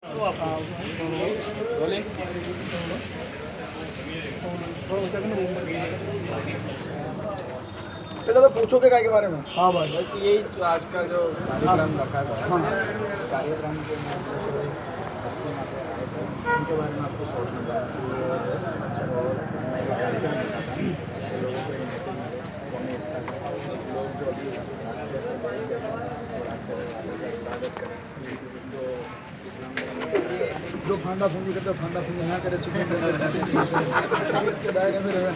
पहले तो पूछोगे काय के बारे में। हाँ भाई, बस यही जो आज का जो कार्यक्रम रखा था, हाँ कार्यक्रम के उनके बारे में आपको सोचना था और कार्यक्रम रखा था, लोगों को मैसेज हमें एकता का लोग जो अभी रास्ते से बड़े गए हैं तो रास्ते से इबादत करें जो इस्लाम जो फांदा फूंदी करते फांदा फूंदी ना करे, चिकन संगीत के दायरे में रहे,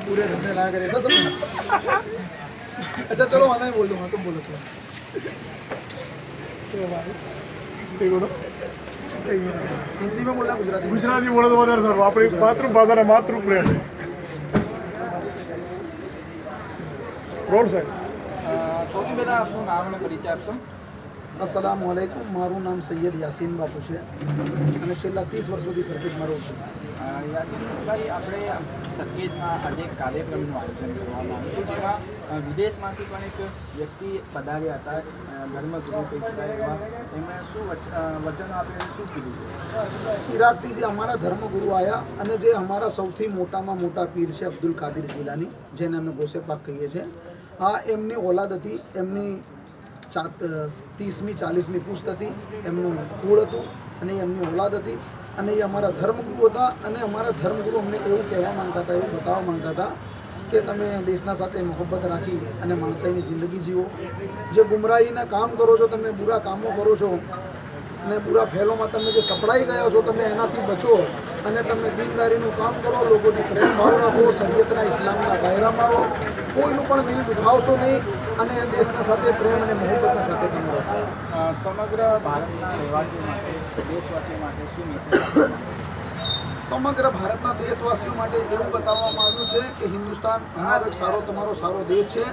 पूरे दिन से ना करे, ऐसा समझना। अच्छा चलो मैं बोल दूंगा, तुम बोलो चलो। हिंदी में बोलना गुजराती में? गुजराती बोलो तो વધારે સારું. આપણી માતૃભાષાના માતૃપ્રેમ રોડ સાઈડ. સૌથી પહેલાં આપનું નામ અને પરિચય આપશો. अस्सलाम वालेकुम, मारू नाम सैयद यासीन बापू છે અને છેલ્લા 30 વર્ષોથી સર્કિટમાં રહું છું. યાસીનભાઈ, આપણે સરખેજમાં આજે એક કાર્યક્રમનું આયોજન કરવામાં આવ્યું જેમાં વિદેશમાંથી પણ એક વ્યક્તિ પધાર્યા હતા, ધર્મગુરુ કહી શકાય એવા. એમણે શું વચન આપ્યું અને શું કીધું? ઈરાકથી જે અમારા ધર્મગુરુ આવ્યા અને જે અમારા સૌથી મોટામાં મોટા પીર છે અબ્દુલ કાદિર જીલાની, જેને અમે ગોસે પાક કહીએ છીએ, આ એમની ઓલાદ હતી. એમની 30મી 40મી પુસ્ત હતી, એમનું કુળ હતું અને એમની ઓલાદ હતી અને એ અમારા ધર્મગુરુ હતા. અને અમારા ધર્મગુરુ અમને એવું કહેવા માંગતા હતા, એવું બતાવવા માંગતા હતા કે તમે દેશના સાથે મોહબ્બત રાખી અને માણસાઈની જિંદગી જીવો. જે ગુમરાહીના કામ કરો છો, તમે બુરા કામો કરો છો ને બુરા ફેલોમાં તમે જે સપડાઈ ગયા છો, તમે એનાથી બચો અને તમે દીનદારીનું કામ કરો, લોકોથી પ્રેમ ભાવ રાખો, શરીયતના ઇસ્લામના દાયરામાં રહો, કોઈનું પણ દિલ દુખાવશો નહીં અને દેશના સાથે પ્રેમ અને મોહબ્બતના સાથે તમે રહો. સમગ્ર ભારતના રહેવાસીઓ માટે, દેશવાસીઓ માટે શું મેસેજ આપશો? સમગ્ર ભારતના દેશવાસીઓ માટે એવું બતાવવામાં આવ્યું છે કે હિન્દુસ્તાન અમારો એક સારો, તમારો સારો દેશ છે.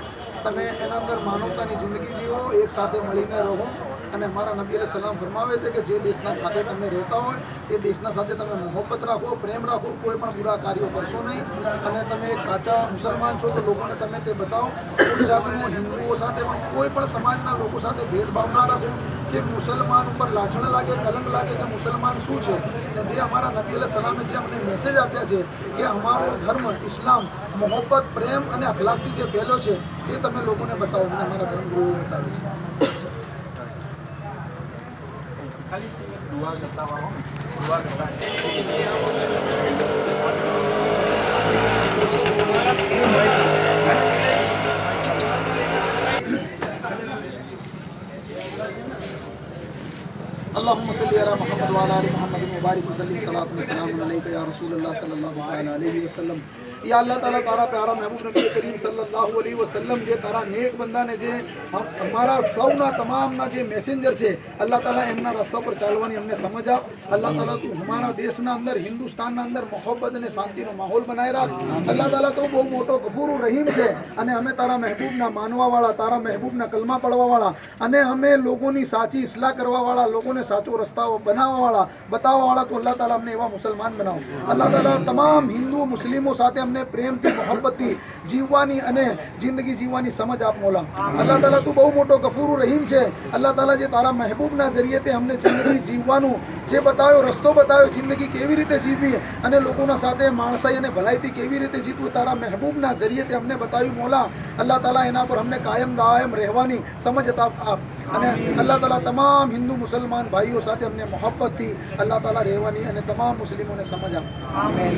તમે એના અંદર માનવતાની જિંદગી જીવો, એક સાથે મળીને રહો. અને અમારા નબી અલૈહિ સલામ ફરમાવે છે કે જે દેશના સાથે તમે રહેતા હોય એ દેશના સાથે તમે મોહબ્બત રાખો, પ્રેમ રાખો, કોઈ પણ બુરા કાર્યો કરશો નહીં. અને તમે એક સાચા મુસલમાન છો તો લોકોને તમે તે બતાવો. કોઈ જાતનું હિન્દુઓ સાથે પણ કોઈ પણ સમાજના લોકો સાથે ભેદભાવ ના રાખો કે મુસલમાન ઉપર લાછણ લાગે, કલંક લાગે કે મુસલમાન શું છે. અને જે અમારા નબી અલૈહિ સલામે જે અમને મેસેજ આપ્યા છે કે અમારો ધર્મ ઇસ્લામ મોહબ્બત, પ્રેમ અને અખલાકથી જે ફેલો છે એ તમે લોકોને બતાવો. અને અમારા ધર્મગુરુ એવું બતાવે છે. ખાલી દુઆ કરતા હોવ, દુઆ કરતા अल्लाहुम्मा सल्ली अला मुहम्मद व अला आलि मुहम्मद मुबारक वसल्लम सलातु व सलाम अलैका या रसूलल्लाह सल्लल्लाहु अलैहि वसल्लम. या अल्लाह ताला तारा प्यारा महबूब नबी करीम सल्लल्लाहु अलैहि वसल्लम જે તારા નેક બંદાને જે અમારા સૌના તમામના જે મેસેન્જર છે, અલ્લાહ તાલા એમના રસ્તા પર ચાલવાની અમને સમજ આપ. અલ્લાહ તાલા તું અમારા દેશના અંદર, હિન્દુસ્તાનના અંદર મોહબ્બત અને શાંતિનો માહોલ બનાવી રાખ. અલ્લાહ તાલા તો બહુ મોટો ગફૂર રહીમ છે અને અમે તારા મહેબૂબના માનવાવાળા, તારા મહેબૂબના કલમા પડવાવાળા અને અમે લોકોની સાચી ઇસ્લાહ કરવાવાળા, લોકોને સાચો રસ્તાઓ બનાવવાવાળા, બતાવવાવાળા. તો અલ્લાહ તાલા અમને એવા મુસલમાન બનાવો. અલ્લાહ તાલા તમામ હિન્દુ મુસ્લિમો સાથે અમને પ્રેમથી, મોહબ્બતથી જીવવાની અને જિંદગી જીવવાની સમજ આપ મોલા. અલ્લાહ તાલા તું બહુ મોટો ગફૂર રહીમ છે. અલ્લાહ તાલા જે તારા મહેબૂબના જરિયે અમને જિંદગી જીવવાનું જે બતાવ્યો, રસ્તો બતાવ્યો, જિંદગી કેવી રીતે જીવવી અને લોકોના સાથે માણસાઈ અને ભલાઈથી કેવી રીતે જીતવું, તારા મહેબૂબના જરિયે અમને બતાવ્યું મોલા. અલ્લાહ તાલા એના પર અમને કાયમ દાયમ રહેવાની સમજ આપ. અને અલ્લાહ તાલા તમામ હિન્દુ મુસલમાન ભાઈઓ સાથે અમને મોહબ્બતથી અલ્લાહ તાલા રહેવાની અને તમામ મુસ્લિમોને સમજ આપ. આમીન.